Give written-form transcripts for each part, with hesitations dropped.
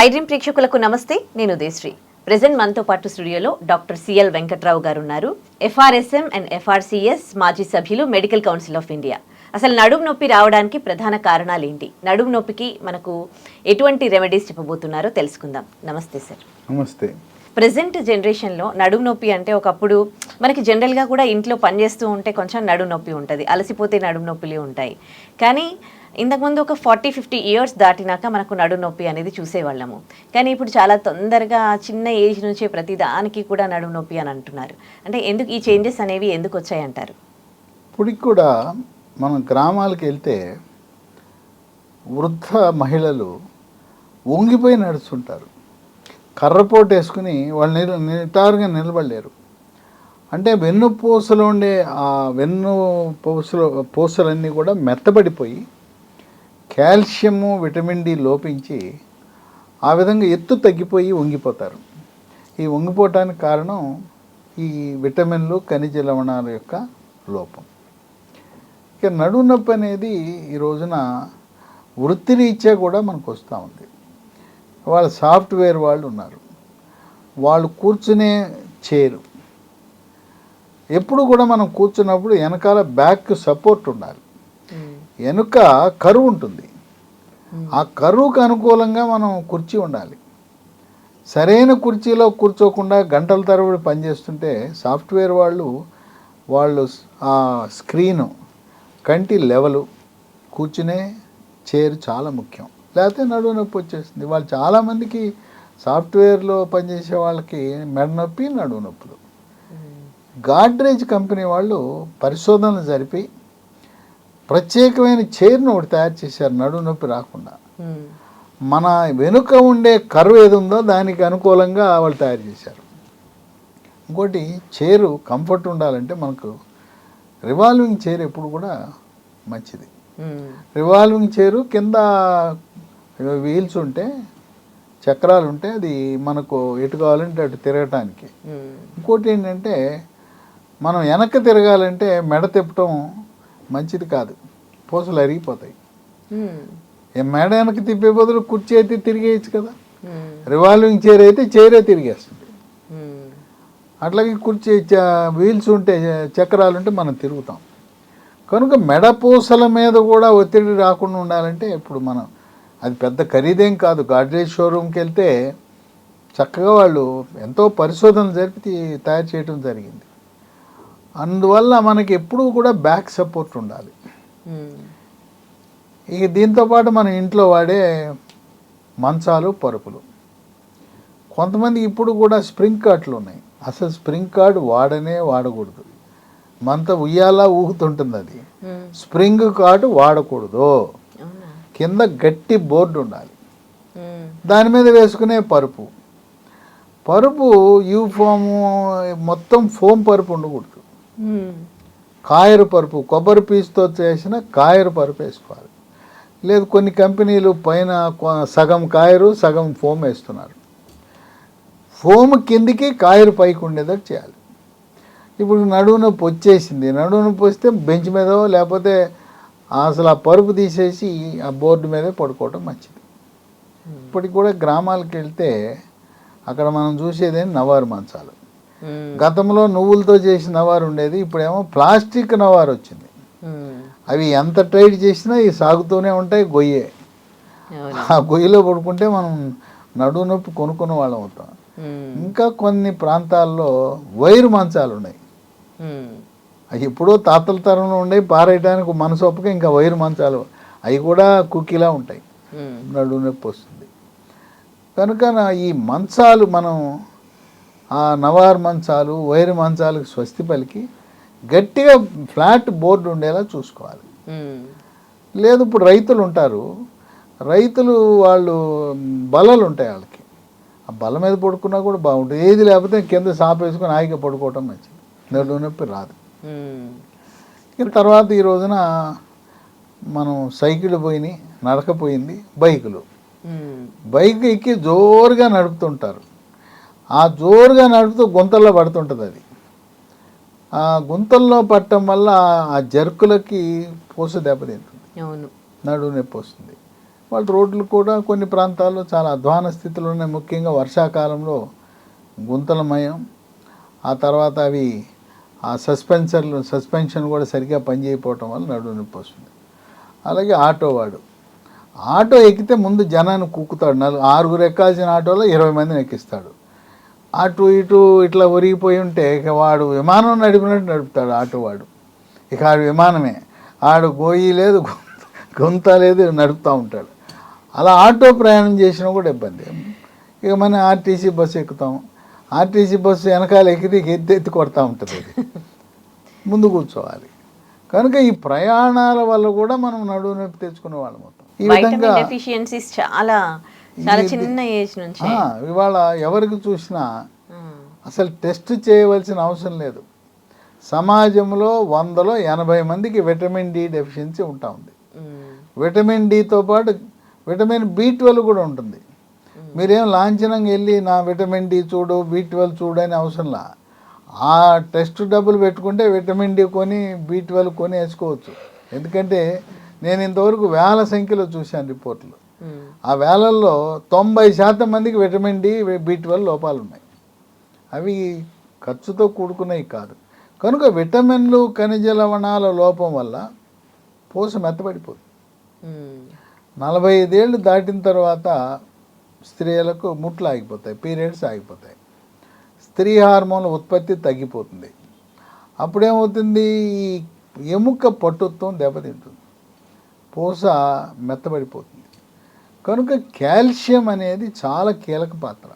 ఐడ్రీమ్ ప్రేక్షకులకు నమస్తే. నేను ఉదయశ్రీ. ప్రెజెంట్ మనతో పాటు స్టూడియోలో డాక్టర్ సిఎల్ వెంకట్రావు గారు ఉన్నారు. ఎఫ్ఆర్ఎస్ఎం అండ్ ఎఫ్ఆర్సిఎస్ మాజీ సభ్యులు, మెడికల్ కౌన్సిల్ ఆఫ్ ఇండియా. అసలు నడుము నొప్పి రావడానికి ప్రధాన కారణాలు ఏంటి, నడుము నొప్పికి మనకు ఎటువంటి రెమెడీస్ చెప్పబోతున్నారో తెలుసుకుందాం. నమస్తే సార్. నమస్తే. ప్రెజెంట్ జనరేషన్లో నడుము నొప్పి అంటే ఒకప్పుడు మనకి జనరల్గా కూడా ఇంట్లో పనిచేస్తూ ఉంటే కొంచెం నడుము నొప్పి ఉంటుంది, అలసిపోతే నడుము నొప్పులు ఉంటాయి. కానీ ఇంతకుముందు ఒక 40-50 ఇయర్స్ దాటినాక మనకు నడుము నొప్పి అనేది చూసేవాళ్ళము. కానీ ఇప్పుడు చాలా తొందరగా చిన్న ఏజ్ నుంచే ప్రతి దానికి కూడా నడుము నొప్పి అని అంటున్నారు. అంటే ఎందుకు ఈ చేంజెస్ అనేవి ఎందుకు వచ్చాయంటారు? ఇప్పటికి కూడా మనం గ్రామాలకు వెళ్తే వృద్ధ మహిళలు వంగిపోయి నడుస్తుంటారు. కర్రపోటు వేసుకుని వాళ్ళు నిటారుగా నిలబడలేరు. అంటే వెన్నుపూసలో ఉండే ఆ పూసలన్నీ కూడా మెత్తబడిపోయి కాల్షియము, విటమిన్ డి లోపించి ఆ విధంగా ఎత్తు తగ్గిపోయి వంగిపోతారు. ఈ వంగిపోవటానికి కారణం ఈ విటమిన్లు, ఖనిజ లవణాల యొక్క లోపం. ఇక నడుము నొప్పి అనేది ఈ రోజున వృత్తిరీత్యా కూడా మనకు వస్తూ ఉంది. వాళ్ళ సాఫ్ట్వేర్ వాళ్ళు ఉన్నారు, వాళ్ళు కూర్చునే చైరు ఎప్పుడు కూడా మనం కూర్చున్నప్పుడు వెనకాల బ్యాక్ సపోర్ట్ ఉండాలి. వెనుక కరువు ఉంటుంది, ఆ కరువుకు అనుకూలంగా మనం కుర్చీ ఉండాలి. సరైన కుర్చీలో కూర్చోకుండా గంటల తరబడి పనిచేస్తుంటే సాఫ్ట్వేర్ వాళ్ళు ఆ స్క్రీను, కంటి లెవెలు, కూర్చునే చైర్ చాలా ముఖ్యం. లేకపోతే నడుము నొప్పి వచ్చేస్తుంది. వాళ్ళు చాలామందికి సాఫ్ట్వేర్లో పనిచేసే వాళ్ళకి మెడ నొప్పి, నడుము నొప్పులు. గాడ్రేజ్ కంపెనీ వాళ్ళు పరిశోధనలు జరిపి ప్రత్యేకమైన చైర్ను ఒకటి తయారు చేశారు నడుము నొప్పి రాకుండా. మన వెనుక ఉండే కర్వ్ ఏది ఉందో దానికి అనుకూలంగా వాళ్ళు తయారు చేశారు. ఇంకోటి, చైరు కంఫర్ట్ ఉండాలంటే మనకు రివాల్వింగ్ చైర్ ఎప్పుడు కూడా మంచిది. రివాల్వింగ్ చైరు కింద వీల్స్ ఉంటే, చక్రాలు ఉంటే అది మనకు ఎటు కావాలంటే అటు తిరగటానికి. ఇంకోటి ఏంటంటే, మనం వెనక్కి తిరగాలంటే మెడ తిప్పటం మంచిది కాదు, పూసలు అరిగిపోతాయి. మెడ వెనక్కి తిప్పే బదులు కుర్చీ అయితే తిరిగేయచ్చు కదా. రివాల్వింగ్ చైర్ అయితే చైరే తిరిగేస్తుంది. అట్లాగే కుర్చీ వీల్స్ ఉంటే, చక్రాలు ఉంటే మనం తిరుగుతాం. కనుక మెడ పూసల మీద కూడా ఒత్తిడి రాకుండా ఉండాలంటే ఇప్పుడు మనం, అది పెద్ద ఖరీదేం కాదు, గాడ్రేజ్ షోరూమ్కి వెళ్తే చక్కగా వాళ్ళు ఎంతో పరిశోధన జరిపి తయారు చేయడం జరిగింది. అందువల్ల మనకి ఎప్పుడూ కూడా బ్యాక్ సపోర్ట్ ఉండాలి. ఇక దీంతోపాటు మన ఇంట్లో వాడే మంచాలు, పరుపులు. కొంతమంది ఇప్పుడు కూడా స్ప్రింగ్ కార్ట్లు ఉన్నాయి. అసలు స్ప్రింగ్ కార్డ్ వాడకూడదు. మంత ఉయ్యాలా ఊగుతుంటుంది, అది స్ప్రింగ్ కార్డ్ వాడకూడదు. కింద గట్టి బోర్డు ఉండాలి, దాని మీద వేసుకునే పరుపు యూఫోము, మొత్తం ఫోమ్ పరుపు ఉండకూడదు. కాయరు పరుపు, కొబ్బరి పీచుతో చేసిన కాయరు పరుపు వేసుకోవాలి. లేదు, కొన్ని కంపెనీలు పైన సగం కాయరు సగం ఫోమ్ వేస్తున్నారు. ఫోమ్ కిందికి కాయరు పైకి ఉండేటట్టు చేయాలి. ఇప్పుడు నడుము నొప్పి వచ్చేసింది, నడుము నొప్పి వస్తే బెంచ్ మీద లేకపోతే అసలు ఆ పరుపు తీసేసి ఆ బోర్డు మీదే పడుకోవటం మంచిది. ఇప్పటికి కూడా గ్రామాలకు వెళ్తే అక్కడ మనం చూసేది నవారు మంచాలు. గతంలో నువ్వులతో చేసిన నవారు ఉండేది, ఇప్పుడేమో ప్లాస్టిక్ నవారు వచ్చింది. అవి ఎంత టైట్ చేసినా ఇవి సాగుతూనే ఉంటాయి, గొయ్యే. ఆ గొయ్యిలో పడుకుంటే మనం నడుము నొప్పి కొనుక్కున్న వాళ్ళం అవుతాం. ఇంకా కొన్ని ప్రాంతాల్లో వైరు మంచాలు ఉన్నాయి. అవి ఎప్పుడో తాతల తరంలో ఉండే పారేయడానికి మనసు ఒప్పక ఇంకా వైరు మంచాలు, అవి కూడా కుక్కీలా ఉంటాయి, నడుము నొప్పి వస్తుంది. కనుక ఈ మంచాలు మనం ఆ నవారు మంచాలు, వైరు మంచాలకు స్వస్తి పలికి గట్టిగా ఫ్లాట్ బోర్డు ఉండేలా చూసుకోవాలి. లేదు, ఇప్పుడు రైతులు ఉంటారు, వాళ్ళు బల్లలు ఉంటాయి వాళ్ళకి, ఆ బల్ల మీద పడుకున్నా కూడా బాగుంటుంది. ఏది లేకపోతే కింద సాప వేసుకొని హాయిగా పడుకోవటం మంచిది, నడుము నొప్పి రాదు. ఇక తర్వాత ఈ రోజున మనం సైకిల్ పోయినాయి, నడకపోయింది, బైక్ ఎక్కి జోరుగా నడుపుతుంటారు. ఆ జోరుగా నడుపుతూ గుంతల్లో పడుతుంటుంది. అది ఆ గుంతల్లో పట్టడం వల్ల ఆ జర్కులకి పూస దెబ్బతింటుంది, నడుము నొప్పి వస్తుంది. వాళ్ళ రోడ్లు కూడా కొన్ని ప్రాంతాల్లో చాలా అధ్వాన స్థితిలో ఉన్నాయి. ముఖ్యంగా వర్షాకాలంలో గుంతలమయం. ఆ తర్వాత అవి ఆ సస్పెన్షన్ కూడా సరిగ్గా పనిచేయకపోవటం వల్ల నడుము నొప్పి వస్తుంది. అలాగే ఆటో ఎక్కితే ముందు జనాన్ని కుక్కుతాడు. 6 ఎక్కాల్సిన ఆటోలో 20 మందిని ఎక్కిస్తాడు. అటు ఇటు ఇట్లా ఒరిగిపోయి ఉంటే ఇక వాడు విమానం నడిపినట్టు నడుపుతాడు ఆటో వాడు. ఇక ఆడు విమానమే, ఆడు గోయి లేదు గుంత లేదు, నడుపుతూ ఉంటాడు. అలా ఆటో ప్రయాణం చేసినా కూడా ఇబ్బంది. ఇక మనం ఆర్టీసీ బస్సు ఎక్కుతాం. ఆర్టీసీ బస్సు వెనకాల ఎక్కితే ఎత్తి కొడతా ఉంటుంది, అది ముందు కూర్చోవాలి. కనుక ఈ ప్రయాణాల వల్ల కూడా మనం నడుము నొప్పి తెచ్చుకునే వాళ్ళం మొత్తం. ఈ విధంగా డెఫిషియన్సీస్ చాలా చాలా చిన్న ఏజ్ నుంచి ఇవాళ ఎవరికి చూసినా అసలు టెస్ట్ చేయవలసిన అవసరం లేదు. సమాజంలో 100లో 80 మందికి విటమిన్ డి డెఫిషియన్సీ ఉంటా ఉంది. విటమిన్ డితో పాటు విటమిన్ B12 కూడా ఉంటుంది. మీరేం లాంఛనంగా వెళ్ళి నా విటమిన్ డి చూడు, B12 చూడు అని అవసరంలా. ఆ టెస్ట్ డబ్బులు పెట్టుకుంటే విటమిన్ డి కొని B12 కొని వేసుకోవచ్చు. ఎందుకంటే నేను ఇంతవరకు వేల సంఖ్యలో చూశాను రిపోర్ట్లు. ఆ వేలల్లో 90% మందికి విటమిన్ డి B12 లోపాలు ఉన్నాయి. అవి ఖర్చుతో కూడుకున్నవి కాదు. కనుక విటమిన్లు ఖనిజ లవణాల లోపం వల్ల పూస మెత్తబడిపోతుంది. 45 ఏళ్ళు దాటిన తర్వాత స్త్రీలకు ముట్లు ఆగిపోతాయి, పీరియడ్స్ ఆగిపోతాయి, స్త్రీ హార్మోన్ల ఉత్పత్తి తగ్గిపోతుంది. అప్పుడేమవుతుంది, ఈ ఎముక పట్టుత్వం దెబ్బతింటుంది, పూస మెత్తబడిపోతుంది. కనుక కాల్షియం అనేది చాలా కీలక పాత్ర.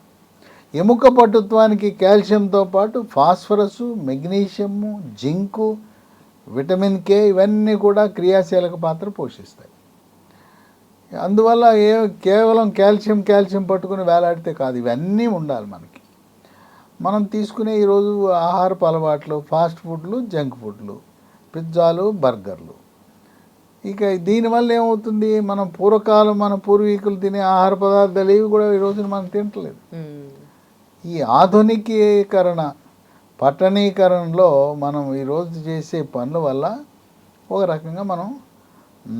ఎముక పట్టుత్వానికి కాల్షియంతో పాటు ఫాస్ఫరస్, మెగ్నీషియము, జింకు, విటమిన్ కే ఇవన్నీ కూడా క్రియాశీలక పాత్ర పోషిస్తాయి. అందువల్ల కేవలం కాల్షియం పట్టుకుని వేలాడితే కాదు, ఇవన్నీ ఉండాలి మనకి. మనం తీసుకునే ఈరోజు ఆహారపు అలవాట్లు, ఫాస్ట్ ఫుడ్లు, జంక్ ఫుడ్లు, పిజ్జాలు, బర్గర్లు. ఇక దీనివల్ల ఏమవుతుంది, మనం మన పూర్వీకులు తినే ఆహార పదార్థాలు ఇవి కూడా ఈరోజు మనం తింటలేదు. ఈ ఆధునికీకరణ, పట్టణీకరణలో మనం ఈరోజు చేసే పనుల వల్ల ఒక రకంగా మనం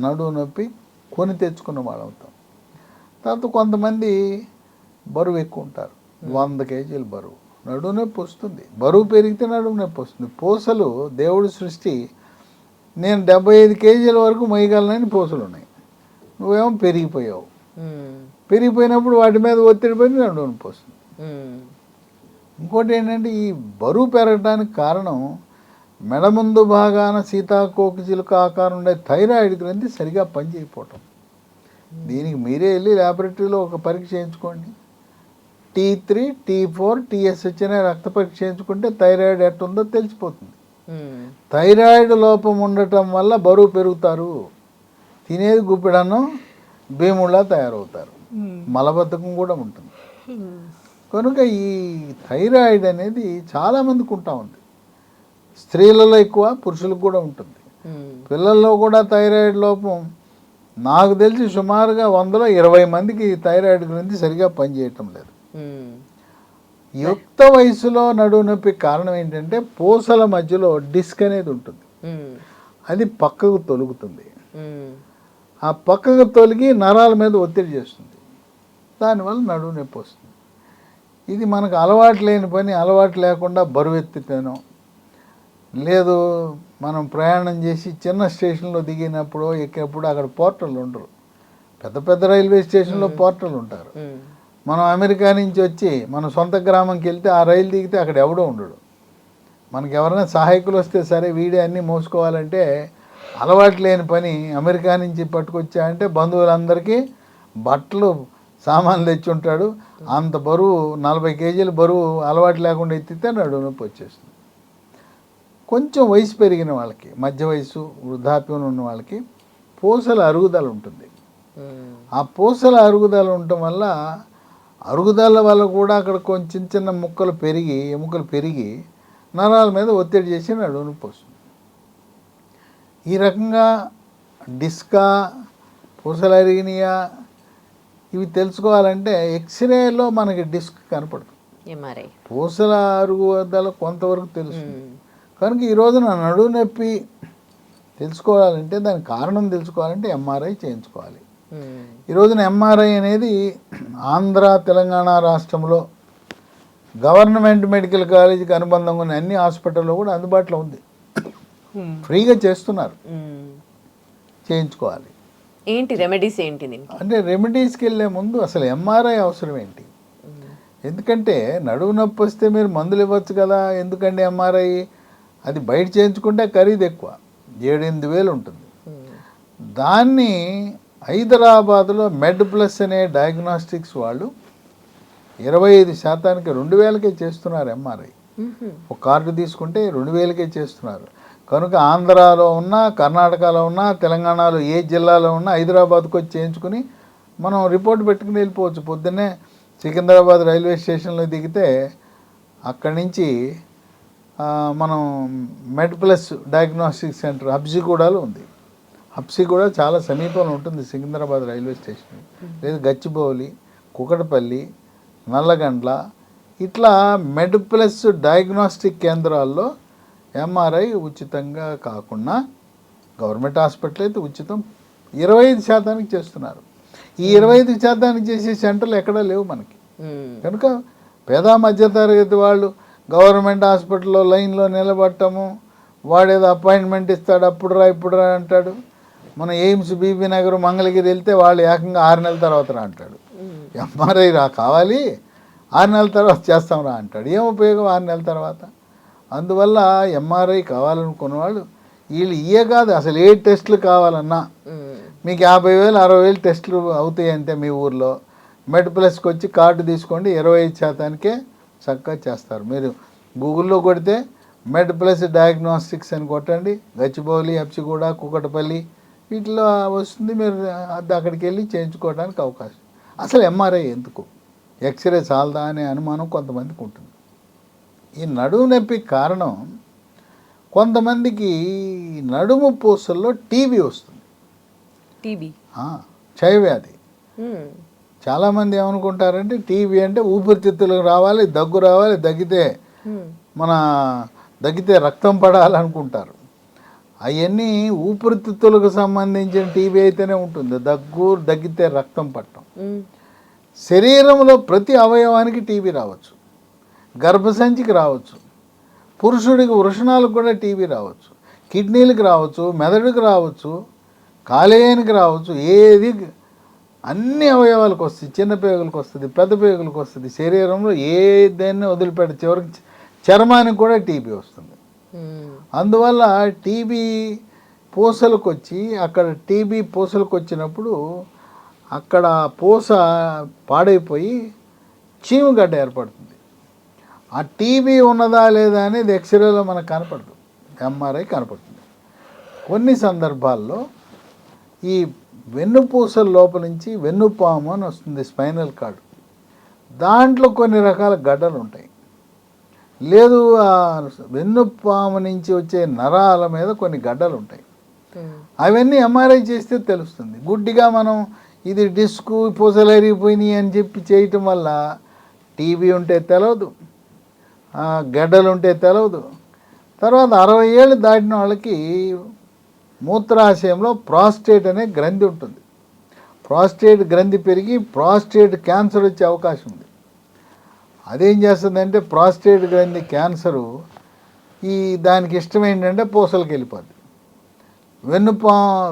నడుము నొప్పి కొని తెచ్చుకున్న వాళ్ళు అవుతాం. తర్వాత కొంతమంది బరువు ఎక్కువ ఉంటారు, 100 కేజీలు బరువు, నడుము నొప్పి వస్తుంది. బరువు పెరిగితే నడుము నొప్పి వస్తుంది. పూసలు దేవుడి సృష్టి, నేను 75 కేజీల వరకు మొయ్యగలనని పూసలు ఉన్నాయి, నువ్వేమో పెరిగిపోయినప్పుడు వాటి మీద ఒత్తిడి పడి నడుము నొప్పి వస్తుంది. ఇంకోటి ఏంటంటే, ఈ బరువు పెరగడానికి కారణం మెడ ముందు భాగాన సీతాకోకచిలుక ఆకారం ఉండే థైరాయిడ్ గ్రంథి సరిగా పనిచేయకపోవటం. దీనికి మీరే వెళ్ళి ల్యాబొరేటరీలో ఒక పరీక్ష చేయించుకోండి. T3, T4, TSH అనే రక్త పరీక్ష చేయించుకుంటే థైరాయిడ్ ఎట్టుందో తెలిసిపోతుంది. థైరాయిడ్ లోపం ఉండటం వల్ల బరువు పెరుగుతారు, తినేది గుప్పెడన్నం భీముళ్ళ తయారవుతారు, మలబద్ధకం కూడా ఉంటుంది. కనుక ఈ థైరాయిడ్ అనేది చాలామందికి ఉంటా ఉంది. స్త్రీలలో ఎక్కువ, పురుషులకు కూడా ఉంటుంది. పిల్లల్లో కూడా థైరాయిడ్ లోపం నాకు తెలిసి సుమారుగా 100లో 20 మందికి థైరాయిడ్ గ్రంథి సరిగా పనిచేయటం లేదు. యుక్త వయసులో నడుము నొప్పి కారణం ఏంటంటే, పూసల మధ్యలో డిస్క్ అనేది ఉంటుంది, అది పక్కకు తొలుగుతుంది. ఆ పక్కకు తొలగి నరాల మీద ఒత్తిడి చేస్తుంది, దానివల్ల నడుము నొప్పి వస్తుంది. ఇది మనకు అలవాటు లేని పని. అలవాటు లేకుండా బరువు ఎత్తితేనో, లేదు మనం ప్రయాణం చేసి చిన్న స్టేషన్లో దిగినప్పుడు ఎక్కినప్పుడు అక్కడ పోర్టర్లు ఉండరు. పెద్ద రైల్వే స్టేషన్లో పోర్టర్లు ఉంటారు. మనం అమెరికా నుంచి వచ్చి మన సొంత గ్రామంకి వెళ్తే ఆ రైలు దిగితే అక్కడ ఎవడో ఉండడు. మనకి ఎవరైనా సహాయకులు వస్తే సరే వీడే అన్నీ మోసుకోవాలంటే అలవాటు లేని పని. అమెరికా నుంచి పట్టుకొచ్చా అంటే బంధువులందరికీ బట్టలు సామాన్లు తెచ్చి ఉంటాడు. అంత బరువు 40 కేజీల బరువు అలవాటు లేకుండా ఎత్తితే నడుము నొప్పి వచ్చేస్తుంది. కొంచెం వయసు పెరిగిన వాళ్ళకి, మధ్య వయసు, వృద్ధాప్యం ఉన్న వాళ్ళకి పూసల అరుగుదల ఉంటుంది. ఆ పూసల అరుగుదల ఉండటం వల్ల, అరుగుదల వల్ల కూడా అక్కడ కొంచెం చిన్న ముక్కలు పెరిగి, ఎముకలు పెరిగి నరాల మీద ఒత్తిడి చేసి నడుము నొప్పి వస్తుంది. ఈ రకంగా డిస్కా, పూసలు అరిగినాయా ఇవి తెలుసుకోవాలంటే ఎక్స్రేలో మనకి డిస్క్ కనపడుతుంది, పూసల అరుగుదల కొంతవరకు తెలుసు. కనుక ఈ రోజున నడుము నొప్పి తెలుసుకోవాలంటే, దాని కారణం తెలుసుకోవాలంటే MRI చేయించుకోవాలి. ఈ రోజున ఎంఆర్ఐ అనేది ఆంధ్ర తెలంగాణ రాష్ట్రంలో గవర్నమెంట్ మెడికల్ కాలేజీకి అనుబంధంగా ఉన్న అన్ని హాస్పిటల్లో కూడా అందుబాటులో ఉంది, ఫ్రీగా చేస్తున్నారు, చేయించుకోవాలి. ఏంటి రెమెడీస్ ఏంటి దీనికి? అంటే రెమెడీస్కి వెళ్ళే ముందు అసలు ఎంఆర్ఐ అవసరం ఏంటి? ఎందుకంటే నడువు నొప్పి వస్తే మీరు మందులు ఇవ్వచ్చు కదా, ఎందుకంటే ఎంఆర్ఐ అది బయట చేయించుకుంటే ఖరీదు ఎక్కువ, 7-8 వేలు ఉంటుంది. దాన్ని హైదరాబాద్లో మెడ్ ప్లస్ అనే డయాగ్నోస్టిక్స్ వాళ్ళు 25% 2,000కే చేస్తున్నారు ఎంఆర్ఐ. ఒక కార్డు తీసుకుంటే 2,000కే చేస్తున్నారు. కనుక ఆంధ్రాలో ఉన్నా, కర్ణాటకలో ఉన్నా, తెలంగాణలో ఏ జిల్లాలో ఉన్నా హైదరాబాద్కి వచ్చి చేయించుకుని మనం రిపోర్ట్ పెట్టుకుని వెళ్ళిపోవచ్చు. పొద్దున్నే సికింద్రాబాద్ రైల్వే స్టేషన్లో దిగితే అక్కడి నుంచి మనం మెడ్ ప్లస్ డయాగ్నోస్టిక్ సెంటర్ హబ్సిగూడలో ఉంది. హబ్సిగూడ చాలా సమీపంలో ఉంటుంది సికింద్రాబాద్ రైల్వే స్టేషన్. లేదు గచ్చిబౌలి, కుకటపల్లి, నల్లగండ్ల, ఇట్లా మెడ్ ప్లస్ డయాగ్నోస్టిక్ కేంద్రాల్లో ఎంఆర్ఐ ఉచితంగా కాకుండా గవర్నమెంట్ హాస్పిటల్ అయితే ఉచితం 25% చేస్తున్నారు. ఈ 25% చేసే సెంటర్లు ఎక్కడా లేవు మనకి. కనుక పేద మధ్యతరగతి వాళ్ళు గవర్నమెంట్ హాస్పిటల్లో లైన్లో నిలబడటము, వాడేదో అపాయింట్మెంట్ ఇస్తాడు, అప్పుడు రా ఇప్పుడు రా అంటాడు. మన ఎయిమ్స్, బీబీ నగర్, మంగళగిరి వెళ్తే వాళ్ళు ఏకంగా 6 నెలల తర్వాత రా అంటాడు. ఎంఆర్ఐ కావాలి 6 నెలల తర్వాత చేస్తాం రా అంటాడు. ఏం ఉపయోగం 6 నెలల తర్వాత? అందువల్ల ఎంఆర్ఐ కావాలనుకున్న వాళ్ళు వీళ్ళు ఇయే కాదు, అసలు ఏ టెస్టులు కావాలన్నా మీకు 50,000 60,000 టెస్టులు అవుతాయి అంటే మీ ఊర్లో మెడ్ ప్లస్కి వచ్చి కార్డు తీసుకోండి, 25%కే చక్కగా చేస్తారు. మీరు గూగుల్లో కొడితే మెడ్ ప్లస్ డయాగ్నోస్టిక్స్ అని కొట్టండి, గచ్చిబౌలి, హబ్సిగూడ, కుకటపల్లి వీటిలో వస్తుంది. మీరు అక్కడికి వెళ్ళి చేయించుకోవడానికి అవకాశం. అసలు ఎంఆర్ఐ ఎందుకు? ఎక్స్రే చాలదా అనే అనుమానం కొంతమందికి ఉంటుంది. ఈ నడుము నొప్పికి కారణం కొంతమందికి నడుము పూసల్లో టీబీ వస్తుంది. టీబీ క్షయవ్యాధి. చాలామంది ఏమనుకుంటారంటే టీబీ అంటే ఊపిరితిత్తులకు రావాలి, దగ్గు రావాలి, దగ్గితే రక్తం పడాలనుకుంటారు. అవన్నీ ఊపిరితిత్తులకు సంబంధించిన టీబీ అయితేనే ఉంటుంది. దగ్గితే రక్తం పట్టడం. శరీరంలో ప్రతి అవయవానికి టీబీ రావచ్చు, గర్భసంచికి రావచ్చు, పురుషుడికి వృషణాలకు కూడా టీబీ రావచ్చు, కిడ్నీలకు రావచ్చు, మెదడుకు రావచ్చు, కాలేయానికి రావచ్చు. ఏది అన్ని అవయవాలకు వస్తుంది. చిన్న పేగులకు వస్తుంది, పెద్ద పేగులకు వస్తుంది. శరీరంలో ఏదైనా వదిలిపెట్టి చివరికి చర్మానికి కూడా టీబీ వస్తుంది. అందువల్ల టీబీ పూసలకు వచ్చి అక్కడ టీబీ పూసలకు వచ్చినప్పుడు అక్కడ పూస పాడైపోయి చీమగడ్డ ఏర్పడుతుంది. ఆ టీబీ ఉన్నదా లేదా అనేది ఎక్స్రేలో మనకు కనపడదు, ఎంఆర్ఐ కనపడుతుంది. కొన్ని సందర్భాల్లో ఈ వెన్నుపూసల లోపల నుంచి వెన్నుపాము అని వస్తుంది, స్పైనల్ కార్డ్. దాంట్లో కొన్ని రకాల గడ్డలు ఉంటాయి. లేదు ఆ వెన్నుపాము నుంచి వచ్చే నరాల మీద కొన్ని గడ్డలు ఉంటాయి. అవన్నీ ఎంఆర్ఐ చేస్తే తెలుస్తుంది. గుడ్డిగా మనం ఇది డిస్కు పూసలు అరిగిపోయినాయి అని చెప్పి చేయటం వల్ల టీబీ ఉంటే తెలవదు, గడ్డలు ఉంటే తెలవదు. తర్వాత 60 ఏళ్ళు దాటిన వాళ్ళకి మూత్రాశయంలో ప్రాస్టేట్ అనే గ్రంథి ఉంటుంది. ప్రాస్టేట్ గ్రంథి పెరిగి ప్రాస్టేట్ క్యాన్సర్ వచ్చే అవకాశం ఉంది. అదేం చేస్తుందంటే ప్రాస్టేట్ గ్రంథి క్యాన్సరు దానికి ఇష్టం ఏంటంటే పూసలకు వెళ్ళిపోద్ది.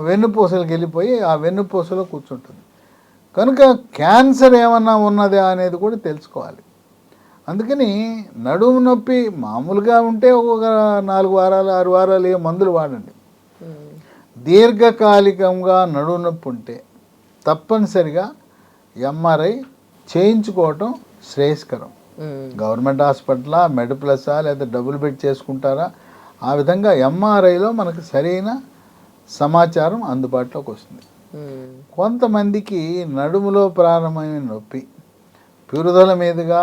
వెన్నుపూసలకు వెళ్ళిపోయి ఆ వెన్నుపూసలో కూర్చుంటుంది. కనుక క్యాన్సర్ ఏమన్నా ఉన్నదా అనేది కూడా తెలుసుకోవాలి. అందుకని నడుము నొప్పి మామూలుగా ఉంటే ఒక 4 వారాలు 6 వారాలు ఏ మందులు వాడండి. దీర్ఘకాలికంగా నడుము నొప్పి ఉంటే తప్పనిసరిగా ఎంఆర్ఐ చేయించుకోవటం శ్రేయస్కరం. గవర్నమెంట్ హాస్పిటలా, మెడ్ ప్లసా, లేదా డబుల్ బెడ్ చేసుకుంటారా, ఆ విధంగా ఎంఆర్ఐలో మనకు సరైన సమాచారం అందుబాటులోకి వస్తుంది. కొంతమందికి నడుములో ప్రారంభమైన నొప్పి పిరుదల మీదుగా,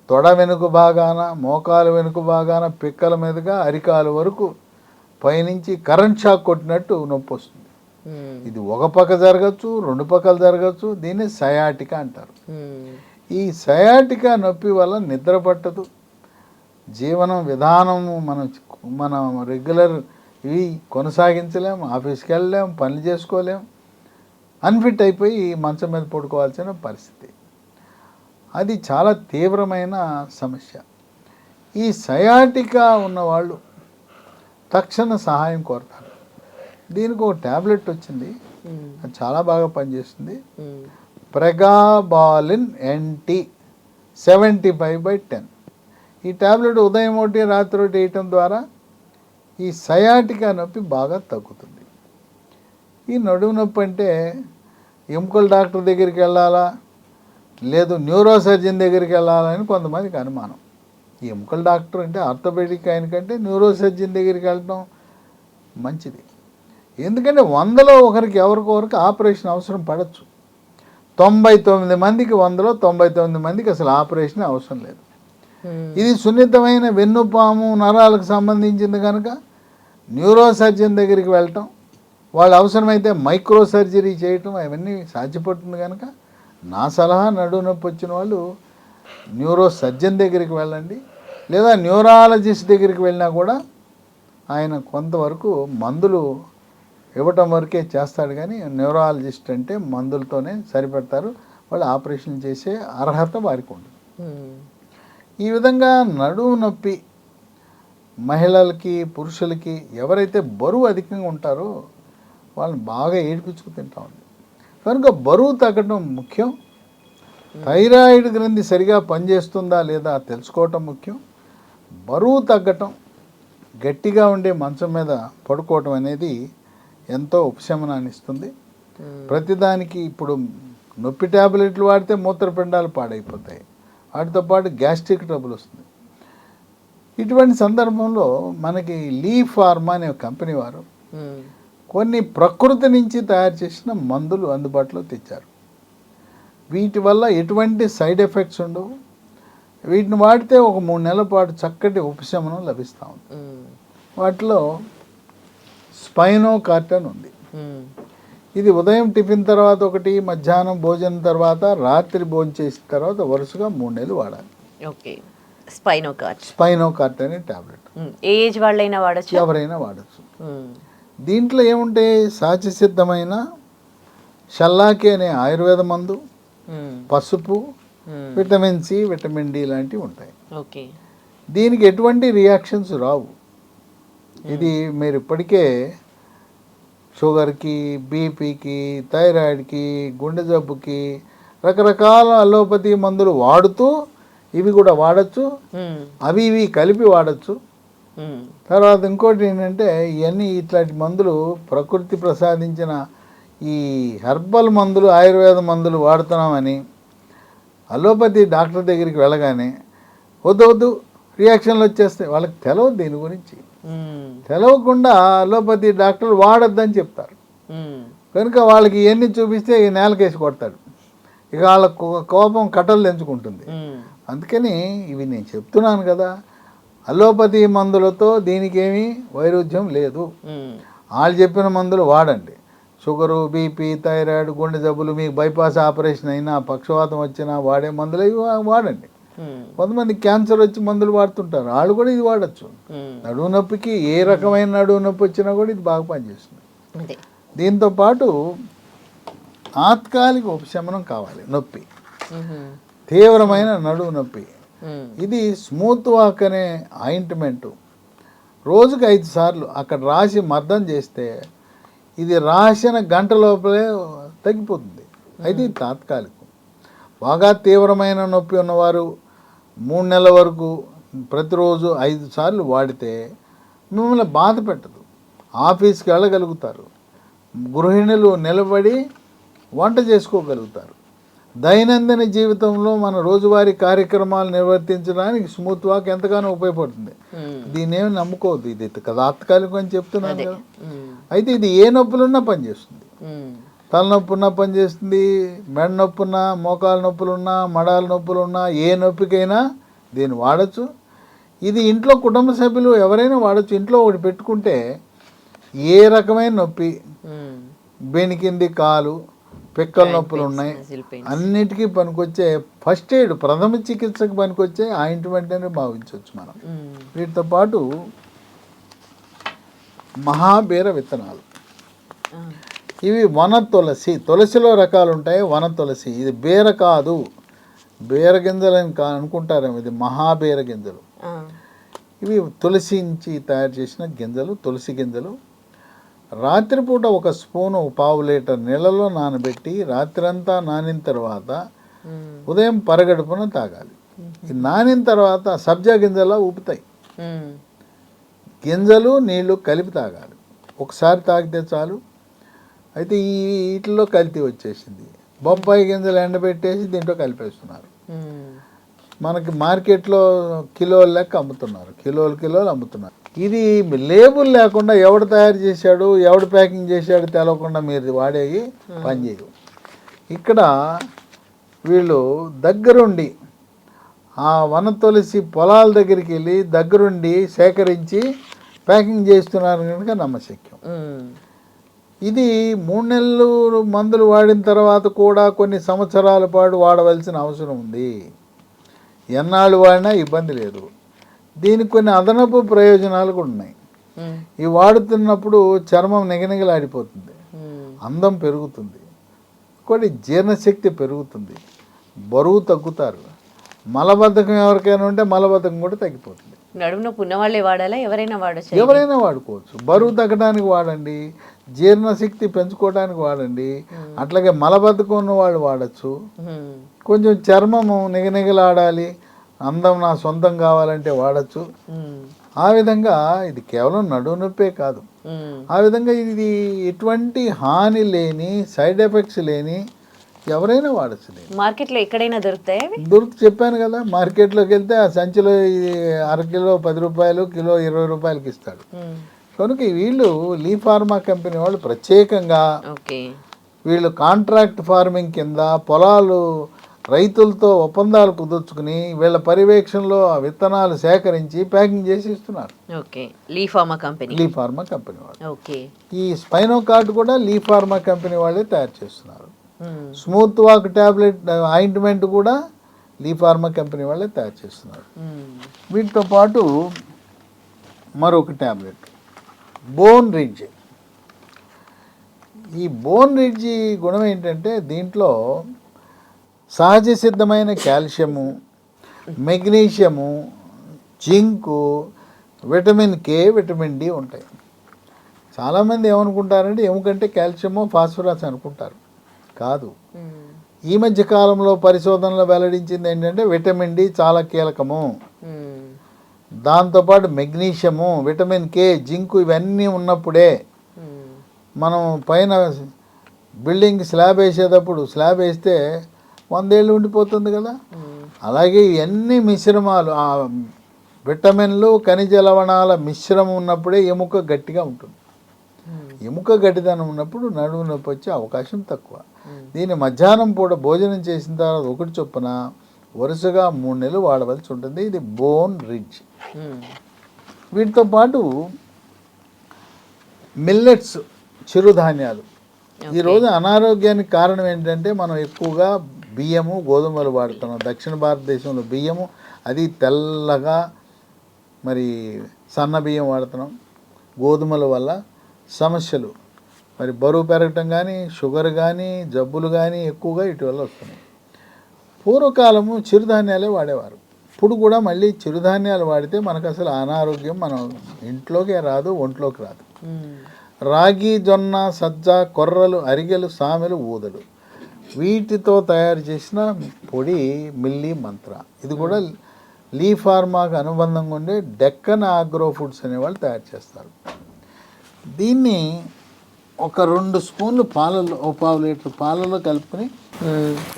తొడ వెనుక భాగాన, మోకాలు వెనుక భాగాన, పిక్కల మీదుగా అరికాలు వరకు పైనుంచి కరెంట్ షాక్ కొట్టినట్టు నొప్పి వస్తుంది. ఇది ఒక పక్క జరగచ్చు, 2 పక్కలు జరగచ్చు. దీన్ని సయాటికా అంటారు. ఈ సయాటికా నొప్పి వల్ల నిద్ర పట్టదు, జీవనం విధానము మనం రెగ్యులర్ ఇవి కొనసాగించలేం, ఆఫీస్కి వెళ్ళలేం, పనులు చేసుకోలేం. అన్ఫిట్ అయిపోయి మంచం మీద పడుకోవాల్సిన పరిస్థితి. అది చాలా తీవ్రమైన సమస్య. ఈ సయాటికా ఉన్నవాళ్ళు తక్షణ సహాయం కోరతారు. దీనికి ఒక ట్యాబ్లెట్ వచ్చింది, అది చాలా బాగా పనిచేస్తుంది. ప్రెగాబాలిన్ NT 75/10. ఈ ట్యాబ్లెట్ ఉదయం ఒకటి రాత్రి ఒకటి వేయటం ద్వారా ఈ సయాటికా నొప్పి బాగా తగ్గుతుంది. ఈ నడుము నొప్పి అంటే ఎముకల డాక్టర్ దగ్గరికి వెళ్ళాలా, లేదు న్యూరో సర్జన్ దగ్గరికి వెళ్ళాలా అని కొంతమందికి అనుమానం. ఈ ఎముకల డాక్టర్ అంటే ఆర్థోపెడిక్ ఆయన కంటే న్యూరో సర్జన్ దగ్గరికి వెళ్ళడం మంచిది. ఎందుకంటే 100లో ఒకరికి ఎవరికొకరికి ఆపరేషన్ అవసరం పడవచ్చు. 99 మందికి 100లో 99 మందికి అసలు ఆపరేషన్ అవసరం లేదు. ఇది సున్నితమైన వెన్నుపాము నరాలకు సంబంధించింది కనుక న్యూరో సర్జన్ దగ్గరికి వెళ్ళటం, వాళ్ళు అవసరమైతే మైక్రో సర్జరీ చేయటం అవన్నీ సాధ్యపడుతుంది కనుక నా సలహా నడుము నొప్పి వచ్చిన వాళ్ళు న్యూరో సర్జన్ దగ్గరికి వెళ్ళండి, లేదా న్యూరాలజిస్ట్ దగ్గరికి వెళ్ళినా కూడా ఆయన కొంతవరకు మందులు ఇవ్వటం వరకే చేస్తాడు. కానీ న్యూరాలజిస్ట్ అంటే మందులతోనే సరిపెడతారు, వాళ్ళు ఆపరేషన్ చేసే అర్హత వారికి ఉంటుంది. ఈ విధంగా నడుము నొప్పి మహిళలకి పురుషులకి ఎవరైతే బరువు అధికంగా ఉంటారో వాళ్ళని బాగా ఏడిపించుకు తింటా ఉంది కనుక బరువు తగ్గడం ముఖ్యం. థైరాయిడ్ గ్రంథి సరిగా పనిచేస్తుందా లేదా తెలుసుకోవటం ముఖ్యం. బరువు తగ్గటం, గట్టిగా ఉండే మంచం మీద పడుకోవటం అనేది ఎంతో ఉపశమనాన్ని ఇస్తుంది. ప్రతిదానికి ఇప్పుడు నొప్పి ట్యాబ్లెట్లు వాడితే మూత్రపిండాలు పాడైపోతాయి, వాటితో పాటు గ్యాస్ట్రిక్ ట్రబుల్ వస్తుంది. ఇటువంటి సందర్భంలో మనకి లీ ఫార్మా అనే కంపెనీ వారు కొన్ని ప్రకృతి నుంచి తయారు చేసిన మందులు అందుబాటులో తెచ్చారు. వీటి వల్ల ఎటువంటి సైడ్ ఎఫెక్ట్స్ ఉండవు. వీటిని వాడితే ఒక 3 నెలల పాటు చక్కటి ఉపశమనం లభిస్తూ ఉంది. వాటిలో స్పైనోకార్టన్ ఉంది. ఇది ఉదయం టిఫిన్ తర్వాత ఒకటి, మధ్యాహ్నం భోజనం తర్వాత, రాత్రి భోజనం చేసిన తర్వాత వరుసగా 3 నెలలు వాడాలి. ఓకే. స్పైనోకార్ట్ అనే టాబ్లెట్ ఏజ్ వాళ్ళైనా వాడచ్చు, ఎవరైనా వాడచ్చు. దీంట్లో ఏముంటాయి, సహజసిద్ధమైన షల్లాకి అనే ఆయుర్వేద మందు, పసుపు, విటమిన్ C, విటమిన్ D లాంటివి ఉంటాయి. ఓకే. దీనికి ఎటువంటి రియాక్షన్స్ రావు. ఇది మీరు ఇప్పటికే షుగర్కి, బీపీకి, థైరాయిడ్కి, గుండె జబ్బుకి రకరకాల అలోపతి మందులు వాడుతూ ఇవి కూడా వాడచ్చు, అవి ఇవి కలిపి వాడచ్చు. తర్వాత ఇంకోటి ఏంటంటే ఇవన్నీ ఇట్లాంటి మందులు ప్రకృతి ప్రసాదించిన ఈ హెర్బల్ మందులు, ఆయుర్వేద మందులు వాడుతున్నామని అలోపతి డాక్టర్ దగ్గరికి వెళ్ళగానే వద్దు రియాక్షన్లు వచ్చేస్తాయి. వాళ్ళకి తెలవదు, దీని గురించి తెలవకుండా అలోపతి డాక్టర్లు వాడొద్దని చెప్తారు. కనుక వాళ్ళకి ఇవన్నీ చూపిస్తే ఈ నేలకేసి కొడతాడు, ఇక వాళ్ళ కోపం కట్టలు తెంచుకుంటుంది. అందుకని ఇవి నేను చెప్తున్నాను కదా, అలోపతి మందులతో దీనికి ఏమీ వైరుధ్యం లేదు. వాళ్ళు చెప్పిన మందులు వాడండి. షుగరు, బీపీ, థైరాయిడ్, గుండె జబ్బులు, మీకు బైపాస్ ఆపరేషన్ అయినా, పక్షవాతం వచ్చినా వాడే మందులు ఇవి వాడండి. కొంతమంది క్యాన్సర్ వచ్చి మందులు వాడుతుంటారు, వాళ్ళు కూడా ఇది వాడచ్చు. నడుము నొప్పికి ఏ రకమైన నడుము నొప్పి వచ్చినా కూడా ఇది బాగా పనిచేస్తుంది. దీంతో పాటు తాత్కాలిక ఉపశమనం కావాలి. నొప్పి, తీవ్రమైన నడుము నొప్పి, ఇది స్మూత్ వాక్ అనే ఆయింట్మెంటు రోజుకి 5 సార్లు అక్కడ రాసి మర్దం చేస్తే ఇది రాసిన గంట లోపలే తగ్గిపోతుంది. అయితే ఇది తాత్కాలికం. బాగా తీవ్రమైన నొప్పి ఉన్నవారు 3 నెలల వరకు ప్రతిరోజు 5 సార్లు వాడితే మిమ్మల్ని బాధ పెట్టదు, ఆఫీస్కి వెళ్ళగలుగుతారు, గృహిణులు నిలబడి వంట చేసుకోగలుగుతారు. దైనందిన జీవితంలో మన రోజువారీ కార్యక్రమాలు నిర్వర్తించడానికి స్మూత్ వాక్ ఎంతగానో ఉపయోగపడుతుంది. దీన్ని ఏమి నమ్ముకోవద్దు, ఇది తాత్కాలికం అని చెప్తున్నాను కదా. అయితే ఇది ఏ నొప్పులున్నా పనిచేస్తుంది. తలనొప్పి ఉన్నా పనిచేస్తుంది, మెడ నొప్పి ఉన్నా, మోకాలు నొప్పులున్నా, మడాల నొప్పులున్నా, ఏ నొప్పికైనా దీన్ని వాడచ్చు. ఇది ఇంట్లో కుటుంబ సభ్యులు ఎవరైనా వాడచ్చు. ఇంట్లో ఒకటి పెట్టుకుంటే ఏ రకమైన నొప్పి, బెనికింది కాలు, పిక్కల నొప్పులు ఉన్నాయి, అన్నిటికీ పనికొచ్చే ఫస్ట్ ఎయిడ్, ప్రథమ చికిత్సకు పనికొచ్చే ఆయింట్మెంట్ అని భావించవచ్చు మనం. వీటితో పాటు మహాబీర విత్తనాలు, ఇవి వన తులసి. తులసిలో రకాలు ఉంటాయి. వన తులసి ఇది బీర కాదు, బీర గింజలు అని అనుకుంటారేమో, ఇది మహాబీర గింజలు. ఇవి తులసి నుంచి తయారు చేసిన గింజలు, తులసి గింజలు. రాత్రిపూట ఒక స్పూను 1/2 లీటర్ నీళ్ళలో నానబెట్టి రాత్రంతా నానిన తర్వాత ఉదయం పరగడుపున తాగాలి. ఈ నానిన తర్వాత సబ్జా గింజలా ఊపుతాయి. గింజలు నీళ్లు కలిపి తాగాలి. ఒకసారి తాగితే చాలు. అయితే వీటిలో కల్తీ వచ్చేసింది. బొప్పాయి గింజలు ఎండబెట్టేసి దీంట్లో కలిపేస్తున్నారు. మనకి మార్కెట్లో కిలోల లెక్క అమ్ముతున్నారు, కిలోలు అమ్ముతున్నారు. ఇది లేబుల్ లేకుండా ఎవడు తయారు చేశాడు, ఎవడు ప్యాకింగ్ చేశాడు తెలవకుండా మీరు వాడేవి పనిచేయవు. ఇక్కడ వీళ్ళు దగ్గరుండి ఆ వన తులసి పొలాల దగ్గరికి వెళ్ళి దగ్గరుండి సేకరించి ప్యాకింగ్ చేస్తున్నారు కనుక నమ్మశక్యం. ఇది 3 నెలలు మందులు వాడిన తర్వాత కూడా కొన్ని సంవత్సరాల పాటు వాడవలసిన అవసరం ఉంది. ఎన్నాళ్ళు వాడినా ఇబ్బంది లేదు. దీనికి కొన్ని అదనపు ప్రయోజనాలు కూడా ఉన్నాయి. ఇవి వాడుతున్నప్పుడు చర్మం నిగనిగలాడిపోతుంది, అందం పెరుగుతుంది, కొన్ని జీర్ణశక్తి పెరుగుతుంది, బరువు తగ్గుతారు. మలబద్ధకం ఎవరికైనా ఉంటే మలబద్ధకం కూడా తగ్గిపోతుంది. నడుము నొప్పి ఉన్నవాళ్ళే వాడాలా, ఎవరైనా వాడచ్చు? ఎవరైనా వాడుకోవచ్చు. బరువు తగ్గడానికి వాడండి, జీర్ణశక్తి పెంచుకోవడానికి వాడండి, అట్లాగే మలబద్ధకం ఉన్న వాళ్ళు వాడచ్చు. కొంచెం చర్మము నిగనిగలాడాలి, అందం నా సొంతం కావాలంటే వాడచ్చు. ఆ విధంగా ఇది కేవలం నడుము నొప్పే కాదు, ఆ విధంగా ఇది ఎటువంటి హాని లేని, సైడ్ ఎఫెక్ట్స్ లేని ఎవరైనా వాడచ్చు. మార్కెట్లో ఎక్కడైనా దొరుకుతాయి? చెప్పాను కదా, మార్కెట్లోకి వెళ్తే ఆ సంచిలో ఇది అరకిలో 10 రూపాయలు, కిలో 20 రూపాయలకి ఇస్తాడు. కనుక వీళ్ళు లీ ఫార్మా కంపెనీ వాళ్ళు ప్రత్యేకంగా వీళ్ళు కాంట్రాక్ట్ ఫార్మింగ్ కింద పొలాలు రైతులతో ఒప్పందాలు కుదుర్చుకుని వీళ్ళ పర్యవేక్షణలో ఆ విత్తనాలు సేకరించి ప్యాకింగ్ చేసి ఇస్తున్నారు. లీ ఫార్మా కంపెనీ వాళ్ళు. ఈ స్పైనో కార్డ్ కూడా లీ ఫార్మా కంపెనీ వాళ్ళే తయారు చేస్తున్నారు. స్మూత్ వాక్ టాబ్లెట్ ఆయింట్మెంట్ కూడా లీ ఫార్మా కంపెనీ వాళ్ళే తయారు చేస్తున్నారు. వీటితో పాటు మరొక టాబ్లెట్ బోన్ రిడ్జ్. ఈ బోన్ రిడ్జ్ గుణం ఏంటంటే దీంట్లో సహజ సిద్ధమైన calcium, magnesium, zinc, vitamin K, vitamin D ఉంటాయి. చాలామంది ఏమనుకుంటారంటే ఎముకంటే కాల్షియము, ఫాస్ఫరస్ అనుకుంటారు. కాదు. ఈ మధ్య కాలంలో పరిశోధనలో వెల్లడించింది ఏంటంటే విటమిన్ డి చాలా కీలకము. దాంతోపాటు మెగ్నీషియము, విటమిన్ కే, జింకు ఇవన్నీ ఉన్నప్పుడే మనం పైన బిల్డింగ్ స్లాబ్ వేసేటప్పుడు స్లాబ్ వేస్తే 100 ఏళ్ళు ఉండిపోతుంది కదా. అలాగే ఇవన్నీ మిశ్రమాలు, ఆ విటమిన్లు, ఖనిజ లవణాల మిశ్రమం ఉన్నప్పుడే ఎముక గట్టిగా ఉంటుంది. ఎముక గట్టిదనం ఉన్నప్పుడు నడుము నొప్పి వచ్చే అవకాశం తక్కువ. దీన్ని మధ్యాహ్నం పూట భోజనం చేసిన తర్వాత 1 చొప్పున వరుసగా 3 నెలలు వాడవలసి ఉంటుంది. ఇది బోన్ రిడ్జ్. వీటితో పాటు మిల్లెట్స్, చిరుధాన్యాలు. ఈరోజు అనారోగ్యానికి కారణం ఏంటంటే మనం ఎక్కువగా బియ్యము, గోధుమలు వాడుతున్నాం. దక్షిణ భారతదేశంలో బియ్యము అది తెల్లగా, మరి సన్న బియ్యం వాడుతున్నాం. గోధుమల వల్ల సమస్యలు, మరి బరువు పెరగటం కానీ, షుగర్ కానీ, జబ్బులు కానీ ఎక్కువగా ఇటీవల వస్తున్నాయి. పూర్వకాలము చిరుధాన్యాలే వాడేవారు. ఇప్పుడు కూడా మళ్ళీ చిరుధాన్యాలు వాడితే మనకు అసలు అనారోగ్యం మనం ఇంట్లోకే రాదు, ఒంట్లోకి రాదు. రాగి, జొన్న, సజ్జ, కొర్రలు, అరిగెలు, సామెలు, ఊదలు, వీటితో తయారు చేసిన పొడి మిల్లీ మంత్ర. ఇది కూడా లీ ఫార్మాకు అనుబంధంగా ఉండే డెక్కన్ ఆగ్రో ఫుడ్స్ అనేవాళ్ళు తయారు చేస్తారు. దీన్ని ఒక 2 స్పూన్లు పాలలో, 1/2 లీటర్ పాలలో కలుపుకొని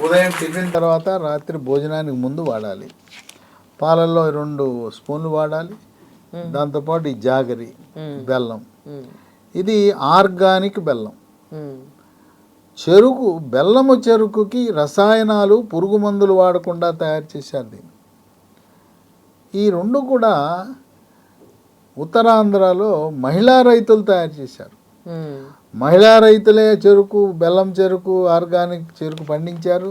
ఉదయం టిఫిన్ తర్వాత రాత్రి భోజనానికి ముందు వాడాలి. పాలల్లో 2 స్పూన్లు వాడాలి. దాంతోపాటు ఈ జాగరి బెల్లం, ఇది ఆర్గానిక్ బెల్లం. చెరుకు, బెల్లము చెరుకుకి రసాయనాలు, పురుగు మందులు వాడకుండా తయారు చేశారు దీన్ని. ఈ 2 కూడా ఉత్తరాంధ్రలో మహిళా రైతులు తయారు చేశారు. మహిళా రైతులే చెరుకు, బెల్లం చెరుకు, ఆర్గానిక్ చెరుకు పండించారు.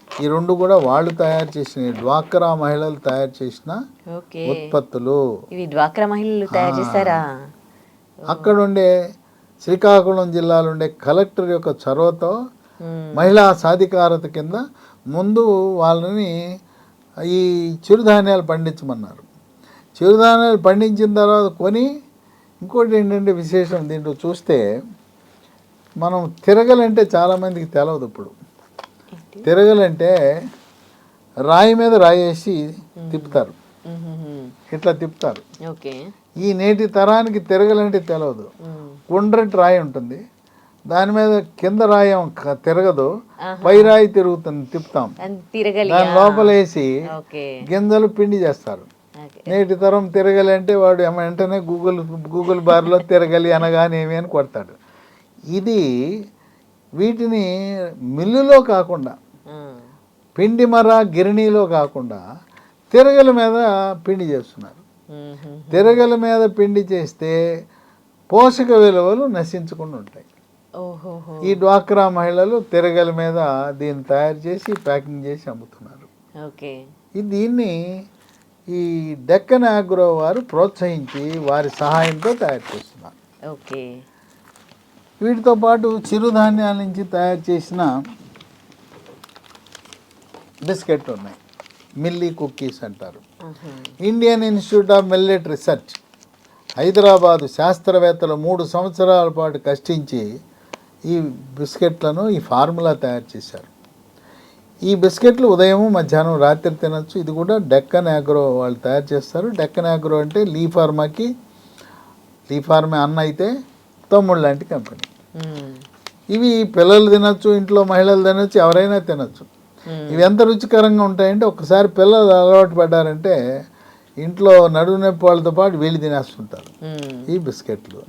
ఈ 2 కూడా వాళ్ళు తయారు చేసిన, డ్వాక్రా మహిళలు తయారు చేసిన ఉత్పత్తులు. ఇవి డ్వాక్రా మహిళలు తయారు చేశారా? అక్కడ ఉండే శ్రీకాకుళం జిల్లాలో ఉండే కలెక్టర్ యొక్క చొరవతో మహిళా సాధికారత కింద ముందు వాళ్ళని ఈ చిరుధాన్యాలు పండించమన్నారు. చిరుధాన్యాలు పండించిన తర్వాత కొని ఇంకోటి ఏంటంటే విశేషం దీంట్లో చూస్తే మనం తిరగలంటే చాలామందికి తెలవదు. ఇప్పుడు తిరగలంటే రాయి మీద రాయి వేసి తిప్పుతారు, ఇట్లా తిప్పుతారు. ఈ నేటి తరానికి తిరగలంటే తెలవదు. గుండ్రటి రాయి ఉంటుంది, దాని మీద కింద రాయి తిరగదు, పై రాయి తిరుగుతుంది, తిప్పుతాం. దాని లోపల వేసి గింజలు పిండి చేస్తారు. నేటి తరం తిరగలి అంటే వాడు వెంటనే గూగుల్ బార్లో తిరగలి అనగానే ఏమి అని కొడతాడు. ఇది వీటిని మిల్లులో కాకుండా, పిండి మర గిరణిలో కాకుండా తిరగల మీద పిండి చేస్తున్నారు. తిరగల మీద పిండి చేస్తే పోషక విలువలు నశించకుండా ఉంటాయి. ఈ డ్వాక్రా మహిళలు తిరగల మీద దీన్ని తయారు చేసి ప్యాకింగ్ చేసి అమ్ముతున్నారు. దీన్ని ఈ డెక్కన్ ఆగ్రో వారు ప్రోత్సహించి వారి సహాయంతో తయారు చేస్తున్నారు. వీటితో పాటు చిరుధాన్యాల నుంచి తయారు చేసిన బిస్కెట్ ఉన్నాయి, మిల్లీ కుక్కీస్ అంటారు. Indian institute of millet research Hyderabad శాస్త్రవేత్తలు 3 సంవత్సరాల పాటు కష్టించి ఈ బిస్కెట్లను, ఈ ఫార్ములా తయారు చేశారు. ఈ బిస్కెట్లు ఉదయం, మధ్యాహ్నం, రాత్రి తినచ్చు. ఇది కూడా డెక్కన్ ఆగ్రో వాళ్ళు తయారు చేస్తారు. డెక్కన్ ఆగ్రో అంటే లీ ఫార్మా అన్న అయితే తమ్ముడు లాంటి కంపెనీ. ఇవి పిల్లలు తినచ్చు, ఇంట్లో మహిళలు తినచ్చు, ఎవరైనా తినచ్చు. ఇవి ఎంత రుచికరంగా ఉంటాయంటే ఒకసారి పిల్లలు అలవాటు పడ్డారంటే ఇంట్లో నడుము నొప్పి వాళ్ళతో పాటు వీళ్ళు తినేస్తుంటారు ఈ బిస్కెట్లు.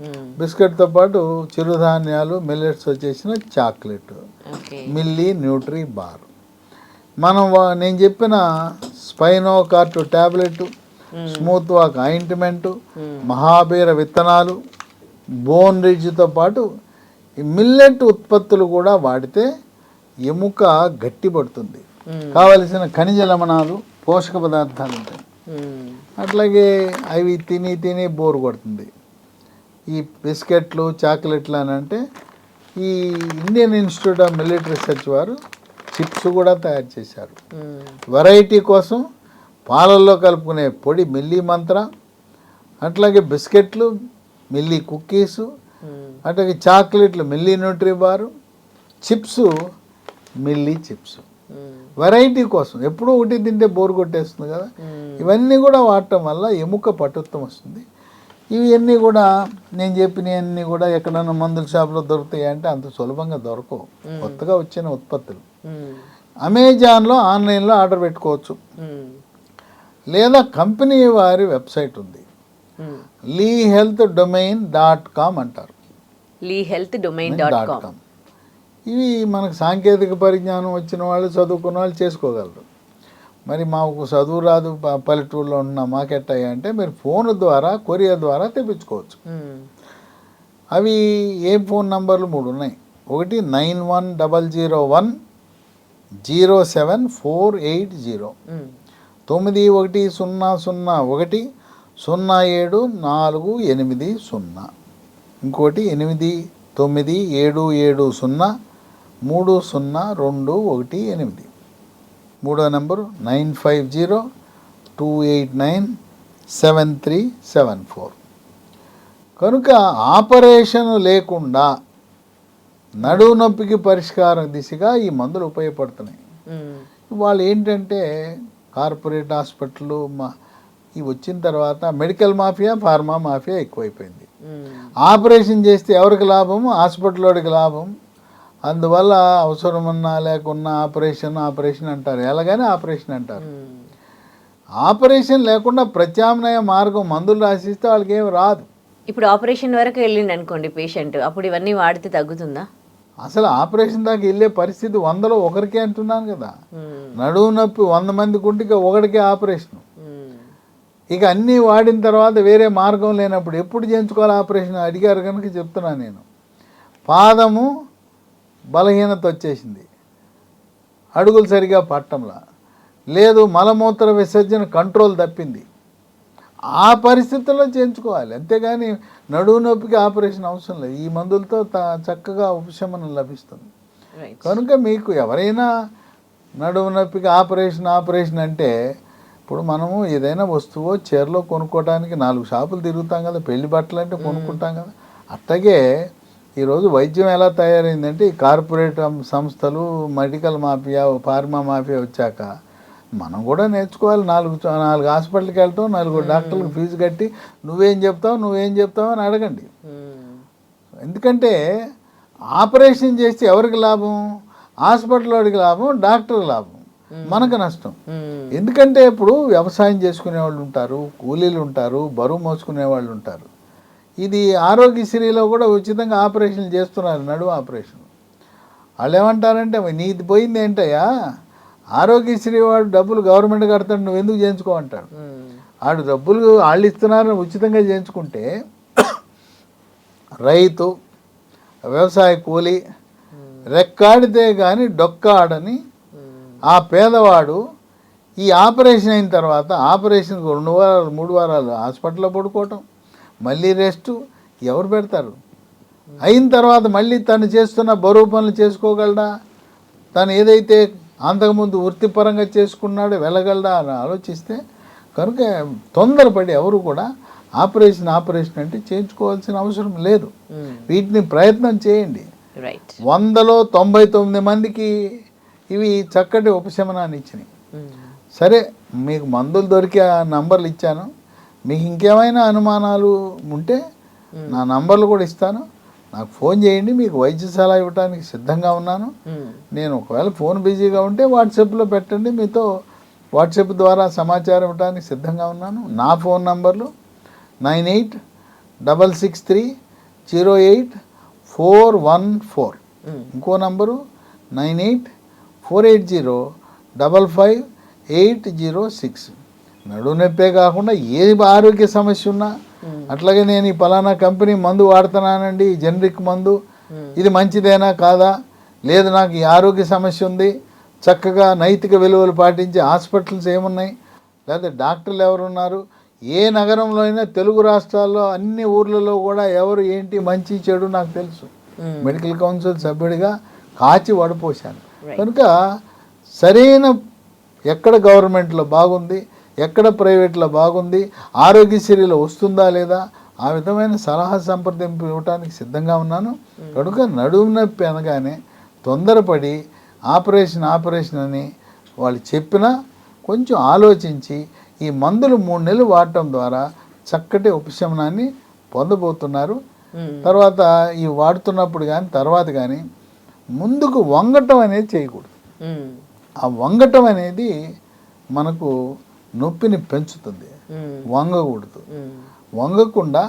బిస్కెట్తో పాటు చిరుధాన్యాలు, మిల్లెట్స్ వచ్చేసిన చాక్లెట్, మిల్లీ న్యూట్రీ బార్. నేను చెప్పిన స్పైనోకార్ట్ ట్యాబ్లెట్, స్మూత్ వాక్ ఆయింట్మెంటు, మహాబీర విత్తనాలు, బోన్ రిడ్జ్తో పాటు ఈ మిల్లెట్ ఉత్పత్తులు కూడా వాడితే ఎముక గట్టిపడుతుంది. కావలసిన ఖనిజ లవణాలు, పోషక పదార్థాలు ఉంటాయి. అట్లాగే అవి తిని బోర్ కొడుతుంది. ఈ బిస్కెట్లు, చాక్లెట్లు అని అంటే ఈ Indian institute of millet research వారు చిప్స్ కూడా తయారు చేశారు. వెరైటీ కోసం పాలల్లో కలుపుకునే పొడి మిల్లీ మంత్ర, అట్లాగే బిస్కెట్లు మిల్లీ కుక్కీసు, అట్లాగే చాక్లెట్లు మిల్లీ న్యూట్రీ బారు, చిప్స్ మిల్లీ చిప్స్. వెరైటీ కోసం ఎప్పుడూ ఒకటి తింటే బోర్ కొట్టేస్తుంది కదా. ఇవన్నీ కూడా వాడటం వల్ల ఎముక పటుత్వం వస్తుంది. ఇవన్నీ కూడా నేను చెప్పినవన్నీ కూడా ఎక్కడన్నా మందుల షాప్లో దొరుకుతాయి అంటే అంత సులభంగా దొరకవు. కొత్తగా వచ్చిన ఉత్పత్తులు అమెజాన్లో, ఆన్లైన్లో ఆర్డర్ పెట్టుకోవచ్చు. లేదా కంపెనీ వారి వెబ్సైట్ ఉంది, lehealthdomain.com అంటారు. lehealthdomain.com. ఇవి మనకు సాంకేతిక పరిజ్ఞానం వచ్చిన వాళ్ళు, చదువుకున్న వాళ్ళు చేసుకోగలరు. మరి మాకు చదువు రాదు, పల్లెటూరులో ఉన్న మాకెట్టాయి అంటే మీరు ఫోన్ ద్వారా, కొరియర్ ద్వారా తెప్పించుకోవచ్చు. అవి ఏ ఫోన్ నంబర్లు 3 ఉన్నాయి. ఒకటి 9100107480, 9100107480, ఇంకోటి 8977030218. మూడో నెంబరు 9502897374. కనుక ఆపరేషన్ లేకుండా నడువు నొప్పికి పరిష్కారం దిశగా ఈ మందులు ఉపయోగపడుతున్నాయి. వాళ్ళు ఏంటంటే కార్పొరేట్ హాస్పిటళ్ళు ఇవి వచ్చిన తర్వాత మెడికల్ మాఫియా, ఫార్మా మాఫియా ఎక్కువైపోయింది. ఆపరేషన్ చేస్తే ఎవరికి లాభము? హాస్పిటల్లోడికి లాభం. అందువల్ల అవసరమన్నా లేకున్నా ఆపరేషన్ అంటారు. ఎలాగైనా ఆపరేషన్ అంటారు. ఆపరేషన్ లేకుండా ప్రత్యామ్నాయ మార్గం మందులు రాసిస్తే వాళ్ళకి ఏమి రాదు. ఇప్పుడు ఆపరేషన్ వరకు వెళ్ళిండి అనుకోండి పేషెంట్, అప్పుడు ఇవన్నీ వాడితే తగ్గుతుందా? అసలు ఆపరేషన్ దాకా వెళ్ళే పరిస్థితి 100లో 1కే అంటున్నాను కదా. నడువు నొప్పి 100 మందికి ఉంటే 1కే ఆపరేషన్. ఇక అన్నీ వాడిన తర్వాత వేరే మార్గం లేనప్పుడు ఎప్పుడు చేయించుకోవాలి ఆపరేషన్ అడిగారు కనుక చెప్తున్నాను నేను. పాదము బలహీనత వచ్చేసింది, అడుగులు సరిగా పట్టంలా లేదు, మలమూత్ర విసర్జన కంట్రోల్ తప్పింది, ఆ పరిస్థితుల్లో చేయించుకోవాలి, అంతేగాని నడువు నొప్పికి ఆపరేషన్ అవసరం లేదు. ఈ మందులతో చక్కగా ఉపశమనం లభిస్తుంది. కనుక మీకు ఎవరైనా నడువు నొప్పికి ఆపరేషన్ అంటే, ఇప్పుడు మనము ఏదైనా వస్తువు చీరలో కొనుక్కోవడానికి 4 షాపులు తిరుగుతాం కదా, పెళ్లి బట్టలు అంటే కొనుక్కుంటాం కదా. అట్లాగే ఈరోజు వైద్యం ఎలా తయారైందంటే, ఈ కార్పొరేట్ సంస్థలు, మెడికల్ మాఫియా, ఫార్మా మాఫియా వచ్చాక మనం కూడా నేర్చుకోవాలి. 4 హాస్పిటల్కి వెళ్తాం, 4 డాక్టర్లకు ఫీజు కట్టి నువ్వేం చెప్తావు అని అడగండి. ఎందుకంటే ఆపరేషన్ చేస్తే ఎవరికి లాభం? హాస్పిటల్ వాడికి లాభం, డాక్టర్కి లాభం, మనకు నష్టం. ఎందుకంటే ఇప్పుడు వ్యవసాయం చేసుకునే వాళ్ళు ఉంటారు, కూలీలు ఉంటారు, బరువు మోసుకునే వాళ్ళు ఉంటారు. ఇది ఆరోగ్యశ్రీలో కూడా ఉచితంగా ఆపరేషన్లు చేస్తున్నారు, నడుము ఆపరేషన్. వాళ్ళు ఏమంటారంటే, నీది పోయింది ఏంటయ్యా, ఆరోగ్యశ్రీ వాడు డబ్బులు గవర్నమెంట్ కడతాడు, నువ్వు ఎందుకు చేయించుకోమంటాడు. వాడు డబ్బులు వాళ్ళు ఇస్తున్నారని ఉచితంగా చేయించుకుంటే రైతు, వ్యవసాయ కూలి రెక్కాడితే కానీ డొక్కాడని ఆ పేదవాడు ఈ ఆపరేషన్ అయిన తర్వాత ఆపరేషన్కి 2 వారాలు 3 వారాలు హాస్పిటల్లో పడుకోవటం, మళ్ళీ రెస్టు ఎవరు పెడతారు? అయిన తర్వాత మళ్ళీ తను చేస్తున్న బరువు పనులు చేసుకోగలడా? తను ఏదైతే అంతకుముందు వృత్తిపరంగా చేసుకున్నాడో వెళ్ళగలడా అని ఆలోచిస్తే, కనుక తొందరపడి ఎవరు కూడా ఆపరేషన్ అంటే చేయించుకోవాల్సిన అవసరం లేదు. వీటిని ప్రయత్నం చేయండి. 100లో 99 మందికి ఇవి చక్కటి ఉపశమనాన్ని ఇచ్చినాయి. సరే, మీకు మందులు దొరికి ఆ నంబర్లు ఇచ్చాను. మీకు ఇంకేమైనా అనుమానాలు ఉంటే నా నంబర్లు కూడా ఇస్తాను, నాకు ఫోన్ చేయండి. మీకు వైద్య సలహా ఇవ్వడానికి సిద్ధంగా ఉన్నాను. నేను ఒకవేళ ఫోన్ బిజీగా ఉంటే వాట్సాప్లో పెట్టండి, మీతో వాట్సాప్ ద్వారా సమాచారం ఇవ్వడానికి సిద్ధంగా ఉన్నాను. నా ఫోన్ నంబర్లు 9866308414. ఇంకో నంబరు 9848055806. నడుము నొప్పే కాకుండా ఏ ఆరోగ్య సమస్య ఉన్నా, అట్లాగే నేను ఈ పలానా కంపెనీ మందు వాడుతున్నానండి, జనరిక్ మందు, ఇది మంచిదేనా కాదా, లేదు నాకు ఈ ఆరోగ్య సమస్య ఉంది, చక్కగా నైతిక విలువలు పాటించే హాస్పిటల్స్ ఏమున్నాయి, లేదా డాక్టర్లు ఎవరున్నారు, ఏ నగరంలో అయినా తెలుగు రాష్ట్రాల్లో అన్ని ఊర్లలో కూడా ఎవరు ఏంటి మంచి చెడు నాకు తెలుసు. మెడికల్ కౌన్సిల్ సభ్యుడిగా కాచి వడపోశాను. కనుక సరైన ఎక్కడ గవర్నమెంట్లో బాగుంది, ఎక్కడ ప్రైవేట్లో బాగుంది, ఆరోగ్యశ్రీలో వస్తుందా లేదా, ఆ విధమైన సలహా సంప్రదింపు ఇవ్వడానికి సిద్ధంగా ఉన్నాను. కనుక నడుము నొప్పి అనగానే తొందరపడి ఆపరేషన్ అని వాళ్ళు చెప్పినా కొంచెం ఆలోచించి ఈ మందులు 3 నెలలు వాడటం ద్వారా చక్కటి ఉపశమనాన్ని పొందబోతున్నారు. తర్వాత ఈ వాడుతున్నప్పుడు కానీ తర్వాత కానీ ముందుకు వంగటం అనేది చేయకూడదు. ఆ వంగటం అనేది మనకు నొప్పిని పెంచుతుంది, వంగకూడదు. వంగకుండా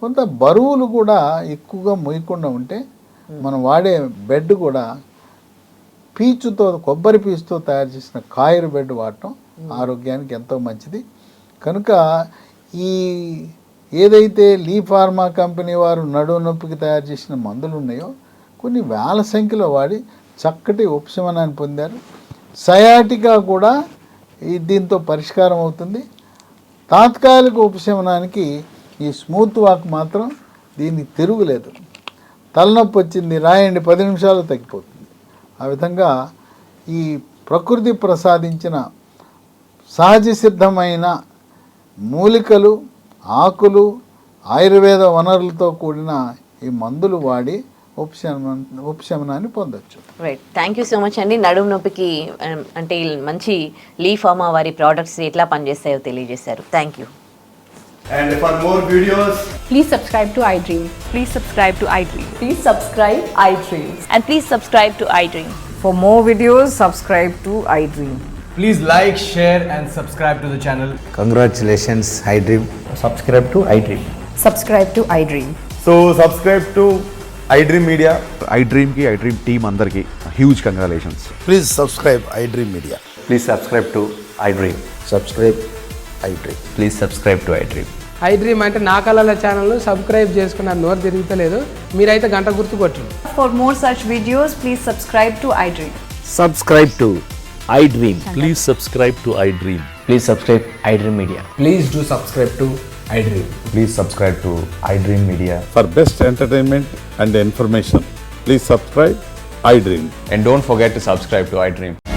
కొంత బరువులు కూడా ఎక్కువగా మోయకుండా ఉంటే మనం వాడే బెడ్ కూడా పీచుతో, కొబ్బరి పీచుతో తయారు చేసిన కాయర్ బెడ్ వాడటం ఆరోగ్యానికి ఎంతో మంచిది. కనుక ఈ ఏదైతే లీ ఫార్మా కంపెనీ వారు నడుము నొప్పికి తయారు చేసిన మందులు ఉన్నాయో కొన్ని వేల సంఖ్యలో వాడి చక్కటి ఉపశమనాన్ని పొందారు. సయాటికా కూడా దీంతో పరిష్కారం అవుతుంది. తాత్కాలిక ఉపశమనానికి ఈ స్మూత్ వాక్ మాత్రం దీనికి తిరుగులేదు. తలనొప్పి వచ్చింది రాయండి, 10 నిమిషాలు తగ్గిపోతుంది. ఆ విధంగా ఈ ప్రకృతి ప్రసాదించిన సహజ సిద్ధమైన మూలికలు, ఆకులు, ఆయుర్వేద వనరులతో కూడిన ఈ మందులు వాడి ఉపశమనాన్ని పొందొచ్చు. Right, thank you so much అండి. నడుము నొప్పికి అంటే మంచి లీ ఫార్మా వారి ప్రోడక్ట్స్ ఎట్లా పనిచేస్తాయో తెలియజేశారు. Thank you. And for more videos, please subscribe to iDream. Please subscribe to iDream. Please subscribe iDream. And please subscribe to iDream. For more videos, subscribe to iDream. please like, share and subscribe to the channel. Congratulations, iDream. Subscribe to iDream. Subscribe to iDream. So subscribe to iDream Media. iDream ki iDream team andarki huge congratulations. Please subscribe iDream Media. Please subscribe to iDream. Subscribe iDream. Please subscribe to iDream. iDream అంటే నా కళల channel subscribe చేసుకున్నారు, నోరు తిరుగుతలేదు, మీరైతే గంట గుర్తు కొట్టండి. For more such videos, please subscribe to iDream. Subscribe to iDream. Please subscribe to iDream. Please subscribe iDream Media. Please do subscribe to iDream. Please subscribe to iDream Media. For best entertainment and information, please subscribe iDream. And don't forget to subscribe to iDream.